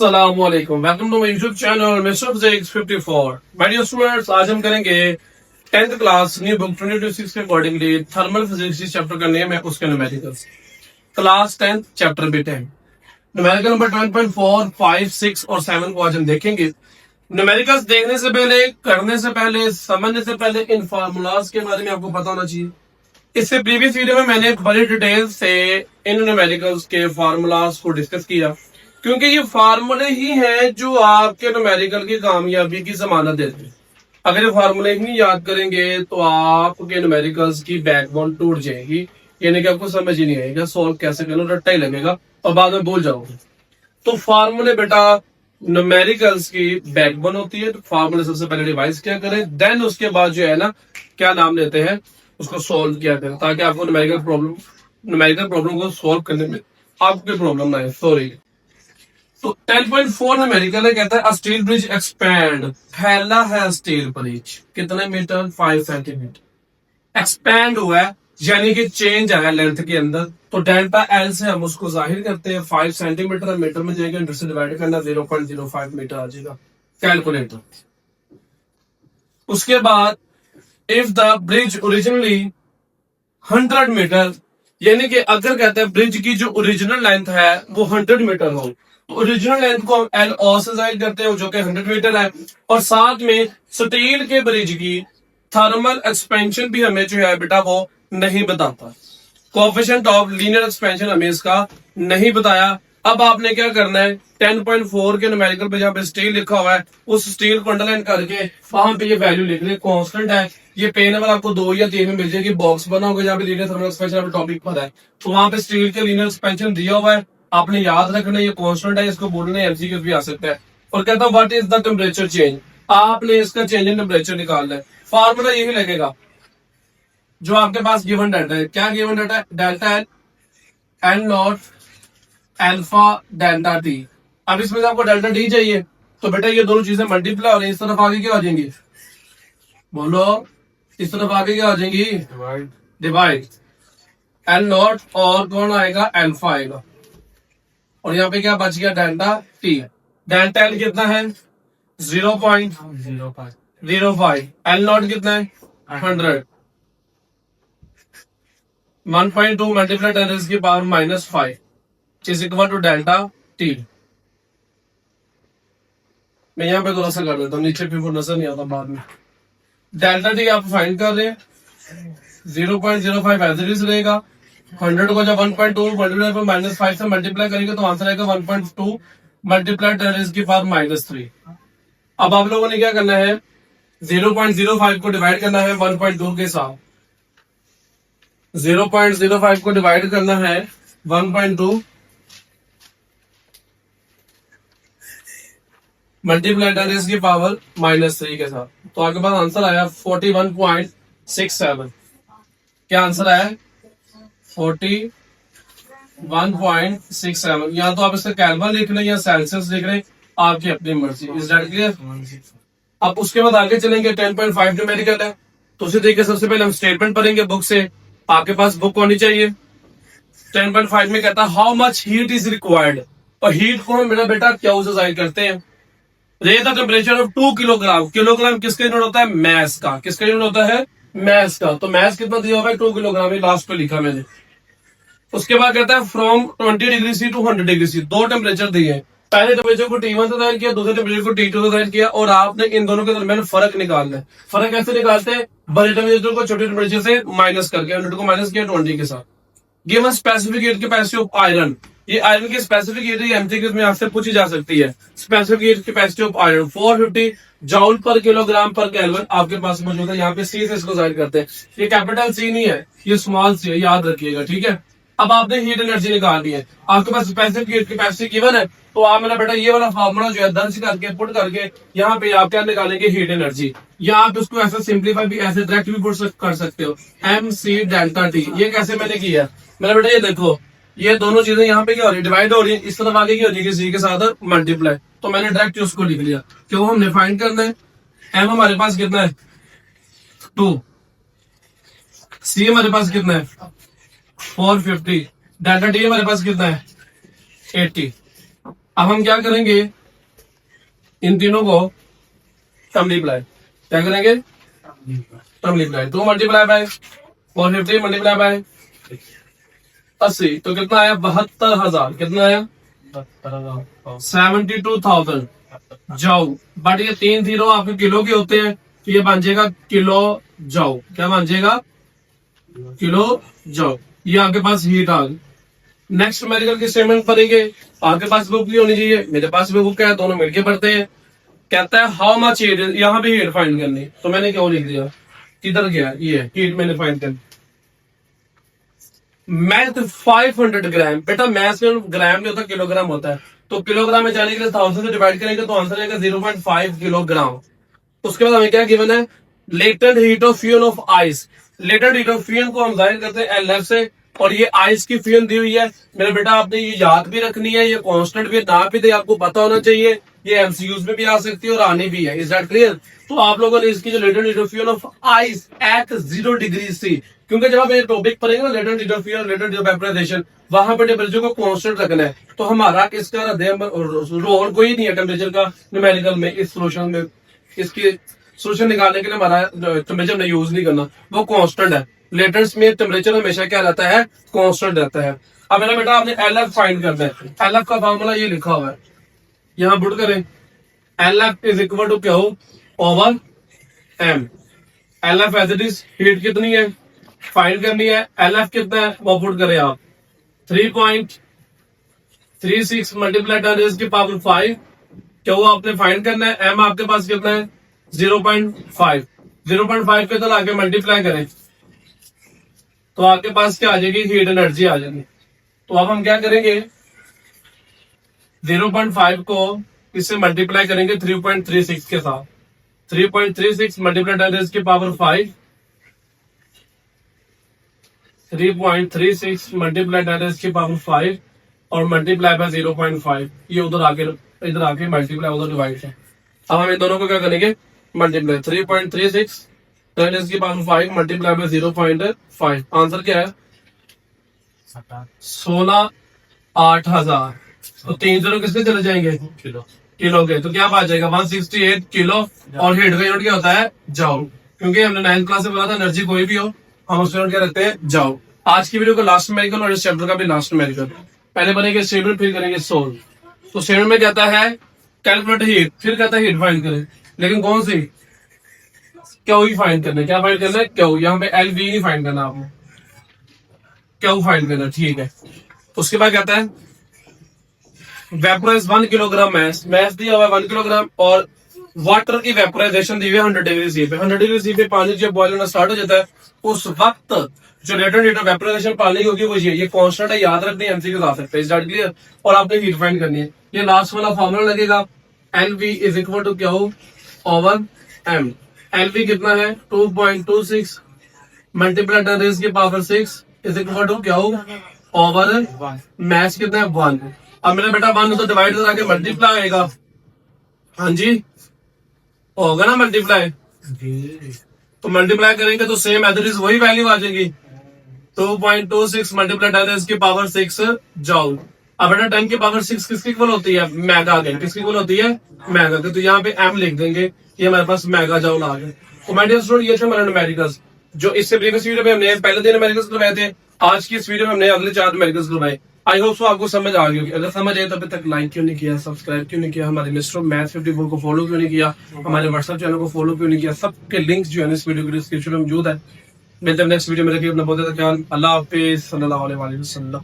अस्सलामुअलैकुम, welcome to my YouTube channel mister physics 54। My dear students, आज हम करेंगे 10th क्लास न्यू बुक 2026 के अकॉर्डिंगली थर्मल फिजिक्स। जिस चैप्टर का नेम है उसके numericals, class 10 chapter B 10, numerical number 10.4, 5, 6 और 7 को आज हम देखेंगे। न्यूमेरिकल्स देखने से पहले, करने से पहले, समझने से पहले इन फार्मूलाज के बारे में आपको पता होना चाहिए। इससे प्रीवियस वीडियो में मैंने बड़ी डिटेल से इन न्यूमेरिकल्स के फार्मूलाज को डिस्कस किया, क्योंकि ये फार्मूले ही हैं जो आपके न्यूमेरिकल की कामयाबी की जमानत देते हैं। अगर ये फार्मूले ही नहीं याद करेंगे तो आपके न्यूमेरिकल्स की बैकबोन टूट जाएगी, यानी कि आपको समझ ही नहीं आएगा, सॉल्व कैसे करना, रट्टा ही लगेगा और बाद में भूल जाओगे। तो फार्मूले बेटा न्यूमेरिकल्स की बैकबोन होती है। तो फार्मूले सबसे पहले रिवाइज क्या करें, देन उसके बाद जो है ना, क्या नाम लेते हैं, उसको सॉल्व किया करें, ताकि आपको न्यूमेरिकल प्रॉब्लम को सॉल्व करने में आपको प्रॉब्लम ना आए। सॉरी। तो 10.4 न्यूमेरिकल है, कहता है स्टील ब्रिज एक्सपैंड, फैला है स्टील ब्रिज कितने मीटर, 5 सेंटीमीटर एक्सपैंड हुआ है, यानी कि चेंज आया लेंथ के अंदर। तो डेल्टा एल से हम उसको जाहिर करते हैं, 5 सेंटीमीटर मीटर में जाएगा, इंटर से डिवाइड करना, 0.05 मीटर आ जाएगा कैलकुलेटर। उसके बाद if the bridge originally 100 meter, यानी कि अगर कहते हैं ब्रिज की जो ओरिजिनल लेंथ है वो 100 मीटर हो, तो ओरिजिनल लेंथ को हम एल ओ से जाहिर करते हैं जो कि 100 मीटर है, और साथ में स्टील के ब्रिज की थर्मल एक्सपेंशन भी हमें जो है बेटा वो नहीं बताता। कोएफिशिएंट ऑफ लीनियर एक्सपेंशन हमें इसका नहीं बताया। अब आपने क्या करना है, 10.4 के न्यूमेरिकल पे जहाँ पे स्टील लिखा हुआ है उस स्टील को अंडरलाइन करके वहां पे ये वैल्यू लिख ले, कांस्टेंट है। ये पेन नंबर आपको 2 या 3 में मिल जाएगी, बॉक्स बना होगा जहाँ पे लीनियर थर्मल एक्सपेंशन टॉपिक पर है, तो वहां पे स्टील के लीनियर एक्सपेंशन दिया हुआ है, आपने याद रखना ये कांस्टेंट है, इसको बोलने एमसीक्यू भी आ सकता है। और कहता हूँ what is the temperature change, आपने इसका चेंज इन टेम्परेचर निकालना है। फार्मूला यही लगेगा जो आपके पास गिवन डाटा है। क्या गिवन डाटा है, delta L, L not, alpha, delta T. अब इसमें से आपको डेल्टा टी चाहिए, तो बेटा ये दोनों चीजें मल्टीप्लाई हो रही है, इस तरफ आगे क्या आ जाएंगी, बोलो, इस तरफ आगे क्या आ जाएंगी, डिवाइड। एल नॉट और कौन आएगा, अल्फा आएगा, और यहाँ पे क्या बच गया, डेल्टा टी। डेल्टा एल कितना है, 0.05, एल नॉट कितना है, 100, 1.2 मल्टीप्लाई 10 की power -5 is equal to delta T. मैं यहाँ पे थोड़ा सा कर देता हूँ, नीचे भी नजर नहीं आता बाद में। डेल्टा टी आप फाइंड कर रहे हैं, 0.05 एज इट इज रहेगा। 100 को जब 1.2 मल्टीप्लाई -5 से मल्टीप्लाई करेंगे तो आंसर आएगा 1.2 मल्टीप्लाई 10 की पावर -3। अब आप लोगों ने क्या करना है, 0.05 को डिवाइड करना है 1.2 के साथ, 0.05 को डिवाइड करना है 1.2 मल्टीप्लाई 10 की पावर -3 के साथ, तो आपके पास आंसर आया 41.67। क्या आंसर आया, 41.67। या तो आप इसका केल्विन लिख रहे हैं या सेल्सियस लिख रहे हैं, आपकी अपनी मर्जी। Is that clear. अब उसके बाद आगे चलेंगे, 10.5 न्यूमेरिकल है, तो उसी तरीके सबसे पहले हम स्टेटमेंट पढ़ेंगे बुक से। आपके पास बुक होनी चाहिए। 10.5 में कहता है how much heat is required, और हीट को हम मेरा बेटा क्या उसे जाहिर करते हैं, raise the temperature of 2 kilogram. Kilogram किसका यूनिट होता है, मैस का। किसका यूनिट होता है, मैस का। तो मैस कितना दिया हुआ है, 2 किलोग्राम, लास्ट पे लिखा मैंने। उसके बाद कहता है from 20 degree C to 100 degree C, 2 temperature दिए हैं। पहले टेम्परेचर को T1 से जाहिर किया, दूसरे टेम्परेचर को T2 से जाहिर किया, और आपने इन दोनों के दरमियान फर्क निकालना है। फर्क कैसे निकालते हैं, बड़े टेम्परेचर को छोटे टेम्परेचर से माइनस करके, 100 को माइनस किया 20 के साथ। Given specific heat capacity of iron, ये आयरन की स्पेसिफिक हीट एमसीक्यू में आपसे पूछी जा सकती है। Specific heat capacity of iron 450 joule पर किलोग्राम पर केल्विन आपके पास मौजूद है। यहाँ पे सी से इसको जाहिर करते हैं, ये कैपिटल सी नहीं है, ये स्मॉल सी है, याद रखिएगा, ठीक है। अब आपने हीट एनर्जी निकालनी है, आपके पास स्पेसिफिक हीट कैपेसिटी गिवन है, तो आप मेरा बेटा ये वाला फार्मूला जो है दर्ज करके पुट करके यहाँ पे आप क्या निकालेंगे, हीट एनर्जी। या आप इसको ऐसा सिंप्लीफाई भी, ऐसे डायरेक्ट भी पुट कर सकते हो, MC डेल्टा टी। ये कैसे मैंने किया मेरा बेटा, ये देखो, ये दोनों चीजें यहाँ पे क्या हो रही है, डिवाइड हो रही है, इस तरफ आगे की हो रही है सी के साथ मल्टीप्लाई, तो मैंने डायरेक्ट उसको लिख लिया। क्यों, हमने फाइंड करना है। एम हमारे पास कितना है, 2, सी हमारे पास कितना है, 450, डेल्टा टी हमारे पास कितना है, 80। अब हम क्या करेंगे, इन तीनों को मल्टीप्लाई, क्या करेंगे multiply, 2 multiply by 450 multiply by 80, तो कितना आया 72,000, कितना आया 72,000 जाओ। बट ये 3 जीरो आपके किलो के होते हैं, तो ये बन जाएगा किलो जाओ, क्या बन जाएगा किलो जाओ। ये आपके पास हीट आ गई। नेक्स्ट न्यूमेरिकल की स्टेटमेंट पढ़ेंगे, आपके पास बुक भी होनी चाहिए, मेरे पास भी बुक है, दोनों मिलके पढ़ते हैं। कहता है हाउ मच हीट, यहाँ पे हीट फाइंड करनी, तो मैंने क्यों लिख दिया, किधर गया ये हीट मैंने फाइंड करनी। मैथ 500 ग्राम, बेटा मैथ में ग्राम नहीं होता किलोग्राम होता है, तो किलोग्राम में जाने के लिए 1000 से डिवाइड करेंगे तो आंसर आएगा 0.5 किलोग्राम। उसके बाद हमें क्या गिवन है, latent heat of fusion of ice. Latent heat of fusion को हम जाहिर करते हैं LF से, और ये आइस की फ्यूजन दी हुई है। मेरे बेटा आपने ये याद भी रखनी है, ये कांस्टेंट भी ना भी दे आपको पता होना चाहिए, ये एमसीक्यूज में भी आ सकती है और आनी भी है। Is that clear? तो आप लोगों ने इसकी जो latent heat of fusion of ice at 0 degree C, क्योंकि जब आप ये टॉपिक पढ़ेंगे ना latent heat of fusion, latent heat of vaporization, वहां पर टेम्परेचर को कांस्टेंट रखना है। तो हमारा किसका रोल कोई नहीं है टेम्परेचर का न्यूमेरिकल में, इस सोल्यूशन में इसकी सोल्यूशन निकालने के लिए हमारा टेम्परेचर हमने यूज नहीं करना, वो कांस्टेंट है। लेटेंट्स में टेम्परेचर हमेशा क्या रहता है, कांस्टेंट रहता है। अब मेरा बेटा आपने LF फाइंड करना है, LF का फॉर्मूला ये लिखा हुआ है, यहां पुट करें, LF इज इक्वल टू क्या हो over M। LF as it is, heat कितनी है फाइंड करनी है, LF कितना है वो पुट करें आप 3.36 मल्टीप्लाई 10 की पावर 5, क्या वो आपने फाइंड करना है। M आपके पास कितना है 0.5, 0.5 पे तो आगे मल्टीप्लाई करें तो आपके पास क्या आ जाएगी, हीट एनर्जी आ जाएगी। तो अब हम क्या करेंगे, 0.5 को इससे मल्टीप्लाई करेंगे 3.36 के साथ, 3.36 मल्टीप्लाई 10 की पावर 5, 3.36 मल्टीप्लाई 10 की पावर 5 और मल्टीप्लाई बाय 0.5, ये उधर आके इधर आके मल्टीप्लाई उधर डिवाइड है। अब हम इन दोनों को क्या करेंगे मल्टीप्लाई, 3.36 10 की पावर 5 मल्टीप्लाई बाय 0.5, आंसर क्या है 16,8000। तो 3 जीरो किसके चले जाएंगे किलो के, तो क्या बात जाएगा 168 किलो। और हीट का यूनिट क्या होता है जाओ, क्योंकि हमने 9th क्लास में बोला था एनर्जी कोई भी हो हम उसका यूनिट क्या रखते हैं जाओ। आज की वीडियो का लास्ट न्यूमेरिकल और इस चैप्टर का भी लास्ट न्यूमेरिकल, पहले बनेंगे स्टेटमेंट फिर करेंगे सोल्व। तो स्टेटमेंट में कहता है कैलकुलेट हीट, फिर कहता है हीट फाइंड करें, लेकिन कौन सी, क्या ही फाइंड करना है, क्या फाइंड करना है क्या, यहाँ पे LV नहीं फाइंड करना आपको, क्या फाइंड करना, ठीक है। उसके बाद कहता है वेपोराइज 1 किलोग्राम मैस दिया हुआ है 1 किलोग्राम, और वाटर की वेपोराइजेशन दी हुई है 100 डिग्री सी पे। 100 डिग्री सी पे पानी जब बॉयल होना स्टार्ट हो जाता है उस वक्त जो लेटेंट हीट ऑफ वेपोराइजेशन पानी की होगी वो ये कांस्टेंट है, याद रखनी है, एमसीक्यू आ सकते हैं। Is that clear? और आपने हीट फाइंड करनी है, ये लास्ट वाला फॉर्मूला लगेगा, LV इज इक्वल टू क्या हो ओवर M। LV कितना है 2.26 मल्टीप्लाई 10 की पावर 6 इज इक्वल टू क्या हो ओवर मैच कितना है 1। अब मेरा बेटा 1 तो डिवाइड करा के मल्टीप्लाई आएगा, हाँ जी होगा ना मल्टीप्लाई, तो मल्टीप्लाई करेंगे तो सेम एज इट इज वही वैल्यू आ जाएगी 2.26 मल्टीप्लाई 10 की पावर 6 जाओ। अब बेटा 10 की पावर 6 किसकी इक्वल होती है मेगा के, किसकी इक्वल होती है मेगा के, तो यहाँ पे M लिख देंगे, ये हमारे पास मेगा जाउल आ गए। तो माय डियर स्टूडेंट ये थे हमारे न्यूमेरिकल्स, जो इससे प्रीवियस वीडियो में हमने पहले दिन न्यूमेरिकल्स करवाए थे, आज की इस वीडियो में हमने अगले 4 न्यूमेरिकल्स करवाए। आई होप सो आपको समझ आ गई होगी। अगर समझ आए तो अभी तक लाइक क्यों नहीं किया, सब्सक्राइब क्यों नहीं किया, हमारे मिस्टर मैथ 54 को फॉलो क्यों नहीं किया, हमारे व्हाट्सएप चैनल को फॉलो क्यों नहीं किया, सबके लिंक्स जो है इस वीडियो के डिस्क्रिप्शन में मौजूद है। मिलते हैं नेक्स्ट वीडियो में, रखिए अपना बहुत ज्यादा ख्याल। अल्लाह हाफिज, सल्लल्लाहु अलैहि वसल्लम।